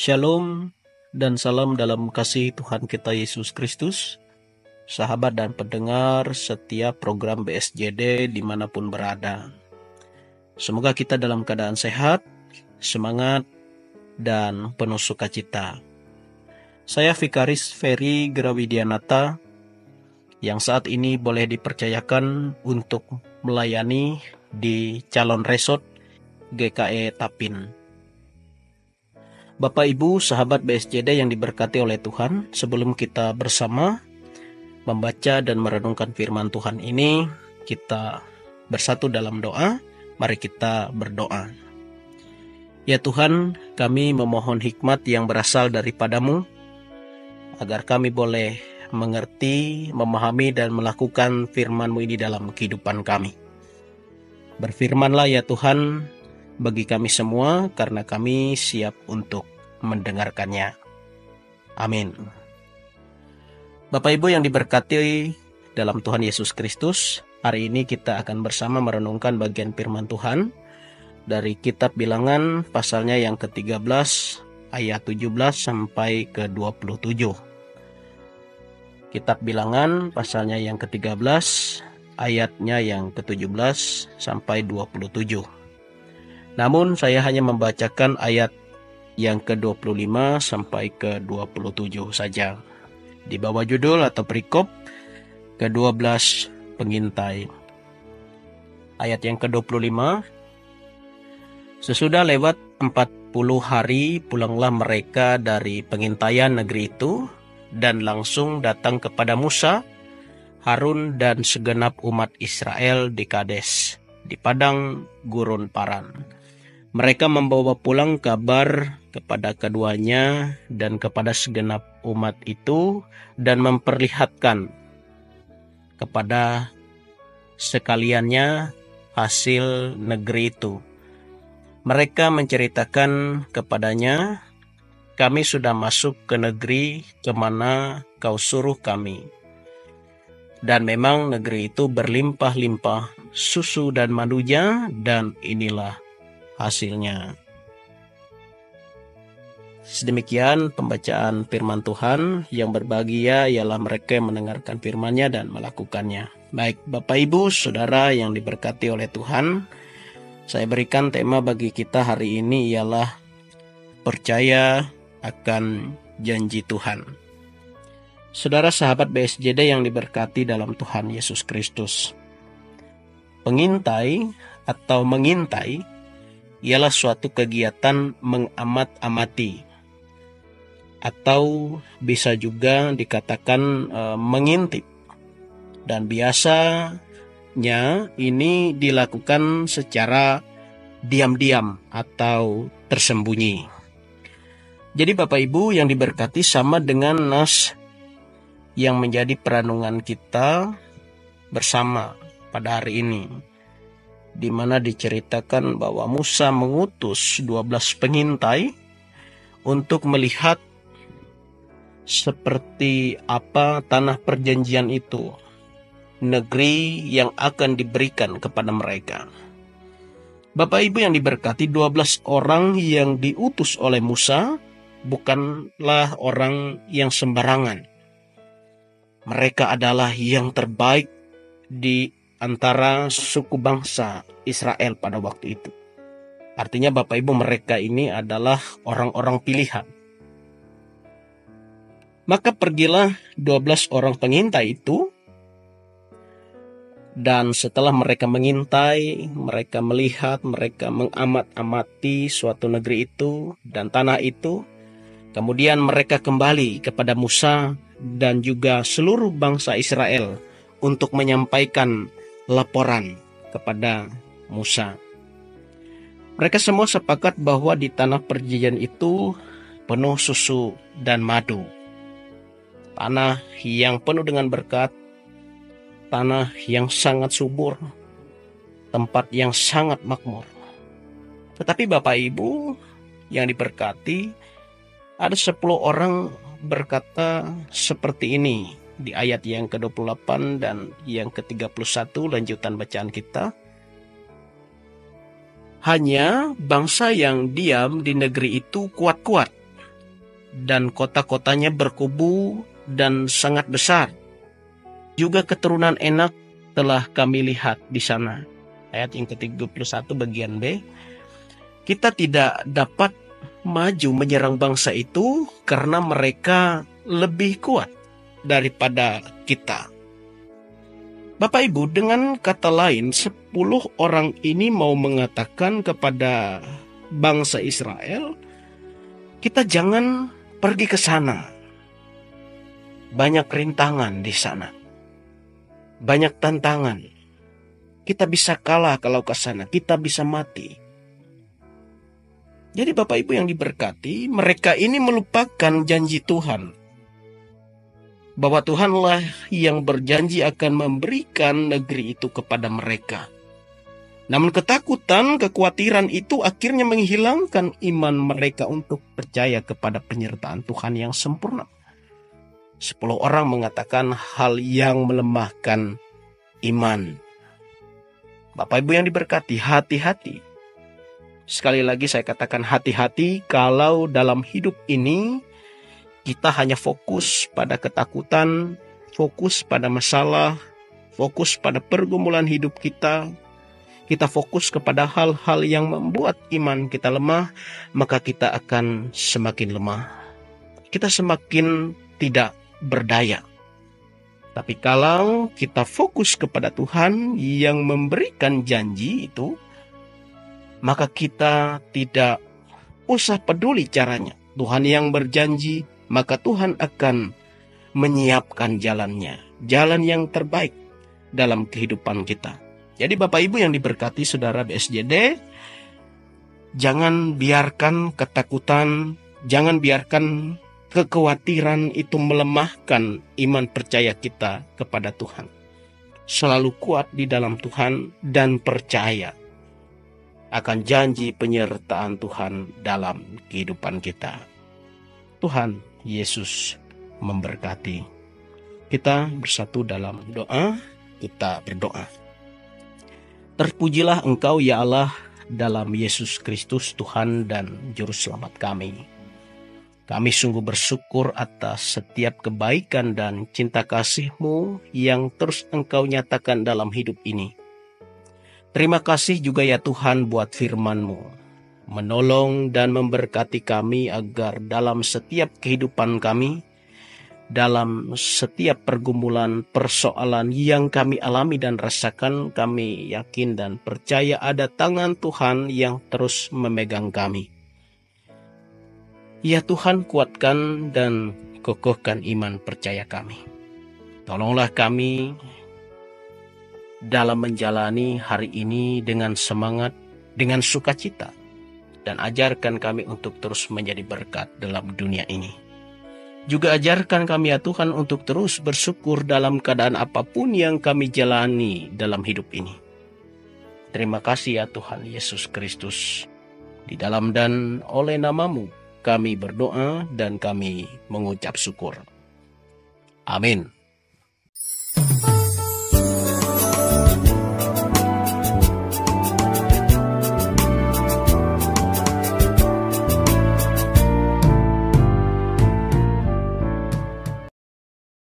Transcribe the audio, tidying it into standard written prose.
Shalom dan salam dalam kasih Tuhan kita Yesus Kristus, sahabat dan pendengar setiap program BSJD dimanapun berada. Semoga kita dalam keadaan sehat, semangat, dan penuh sukacita. Saya Vikaris Ferry Grawidianata yang saat ini boleh dipercayakan untuk melayani di calon resort GKE Tapin. Bapak Ibu sahabat BSJD yang diberkati oleh Tuhan, sebelum kita bersama membaca dan merenungkan firman Tuhan ini, kita bersatu dalam doa. Mari kita berdoa. Ya Tuhan, kami memohon hikmat yang berasal daripada-Mu, agar kami boleh mengerti, memahami, dan melakukan firman-Mu ini dalam kehidupan kami. Berfirmanlah ya Tuhan bagi kami semua, karena kami siap untuk mendengarkannya. Amin. Bapak Ibu yang diberkati dalam Tuhan Yesus Kristus, hari ini kita akan bersama merenungkan bagian firman Tuhan dari kitab Bilangan pasalnya yang ke-13 ayat 17 sampai ke-27. Kitab Bilangan pasalnya yang ke-13 ayatnya yang ke-17 sampai 27. Namun saya hanya membacakan ayat yang ke-25 sampai ke-27 saja. Di bawah judul atau perikop ke-12 pengintai. Ayat yang ke-25. Sesudah lewat 40 hari pulanglah mereka dari pengintaian negeri itu dan langsung datang kepada Musa, Harun dan segenap umat Israel di Kades, di padang gurun Paran. Mereka membawa pulang kabar kepada keduanya dan kepada segenap umat itu dan memperlihatkan kepada sekaliannya hasil negeri itu. Mereka menceritakan kepadanya, kami sudah masuk ke negeri kemana kau suruh kami. Dan memang negeri itu berlimpah-limpah susu dan madunya, dan inilah hasilnya. Sedemikian pembacaan firman Tuhan. Yang berbahagia ialah mereka yang mendengarkan firman-Nya dan melakukannya. Baik Bapak Ibu Saudara yang diberkati oleh Tuhan, saya berikan tema bagi kita hari ini ialah percaya akan janji Tuhan. Saudara sahabat BSJD yang diberkati dalam Tuhan Yesus Kristus, pengintai atau mengintai ialah suatu kegiatan mengamat-amati, atau bisa juga dikatakan mengintip. Dan biasanya ini dilakukan secara diam-diam atau tersembunyi. Jadi Bapak Ibu yang diberkati, sama dengan nas yang menjadi perenungan kita bersama pada hari ini, di mana diceritakan bahwa Musa mengutus 12 pengintai untuk melihat seperti apa tanah perjanjian itu, negeri yang akan diberikan kepada mereka. Bapak Ibu yang diberkati, 12 orang yang diutus oleh Musa bukanlah orang yang sembarangan. Mereka adalah yang terbaik di antara suku bangsa Israel pada waktu itu. Artinya Bapak Ibu, mereka ini adalah orang-orang pilihan. Maka pergilah 12 orang pengintai itu, dan setelah mereka mengintai, mereka melihat, mereka mengamat-amati suatu negeri itu dan tanah itu. Kemudian mereka kembali kepada Musa dan juga seluruh bangsa Israel untuk menyampaikan laporan kepada Musa. Mereka semua sepakat bahwa di tanah perjanjian itu penuh susu dan madu. Tanah yang penuh dengan berkat, tanah yang sangat subur, tempat yang sangat makmur. Tetapi Bapak Ibu yang diberkati, ada 10 orang berkata seperti ini di ayat yang ke-28 dan yang ke-31 lanjutan bacaan kita. Hanya bangsa yang diam di negeri itu kuat-kuat, dan kota-kotanya berkubu dan sangat besar. Juga keturunan Enak telah kami lihat di sana. Ayat yang ke-31 bagian B. Kita tidak dapat maju menyerang bangsa itu karena mereka lebih kuat daripada kita. Bapak Ibu, dengan kata lain, 10 orang ini mau mengatakan kepada bangsa Israel, kita jangan pergi ke sana. Banyak rintangan di sana. Banyak tantangan. Kita bisa kalah kalau ke sana. Kita bisa mati. Jadi Bapak Ibu yang diberkati, mereka ini melupakan janji Tuhan. Bahwa Tuhanlah yang berjanji akan memberikan negeri itu kepada mereka. Namun ketakutan, kekhawatiran itu akhirnya menghilangkan iman mereka untuk percaya kepada penyertaan Tuhan yang sempurna. 10 orang mengatakan hal yang melemahkan iman. Bapak Ibu yang diberkati, hati-hati. Sekali lagi saya katakan hati-hati kalau dalam hidup ini kita hanya fokus pada ketakutan, fokus pada masalah, fokus pada pergumulan hidup kita. Kita fokus kepada hal-hal yang membuat iman kita lemah, maka kita akan semakin lemah. Kita semakin tidak berdaya. Tapi kalau kita fokus kepada Tuhan yang memberikan janji itu, maka kita tidak usah peduli caranya. Tuhan yang berjanji, maka Tuhan akan menyiapkan jalannya, jalan yang terbaik dalam kehidupan kita. Jadi Bapak Ibu yang diberkati saudara BSJD, jangan biarkan ketakutan, jangan biarkan kekhawatiran itu melemahkan iman percaya kita kepada Tuhan. Selalu kuat di dalam Tuhan dan percaya akan janji penyertaan Tuhan dalam kehidupan kita. Tuhan Yesus memberkati. Kita bersatu dalam doa, kita berdoa. Terpujilah Engkau ya Allah dalam Yesus Kristus Tuhan dan Juru Selamat kami. Kami sungguh bersyukur atas setiap kebaikan dan cinta kasih-Mu yang terus Engkau nyatakan dalam hidup ini. Terima kasih juga ya Tuhan buat firman-Mu, menolong dan memberkati kami agar dalam setiap kehidupan kami, dalam setiap pergumulan persoalan yang kami alami dan rasakan, kami yakin dan percaya ada tangan Tuhan yang terus memegang kami. Ya Tuhan, kuatkan dan kokohkan iman percaya kami. Tolonglah kami dalam menjalani hari ini dengan semangat, dengan sukacita, dan ajarkan kami untuk terus menjadi berkat dalam dunia ini. Juga ajarkan kami ya Tuhan untuk terus bersyukur dalam keadaan apapun yang kami jalani dalam hidup ini. Terima kasih ya Tuhan Yesus Kristus. Di dalam dan oleh nama-Mu kami berdoa dan kami mengucap syukur. Amin.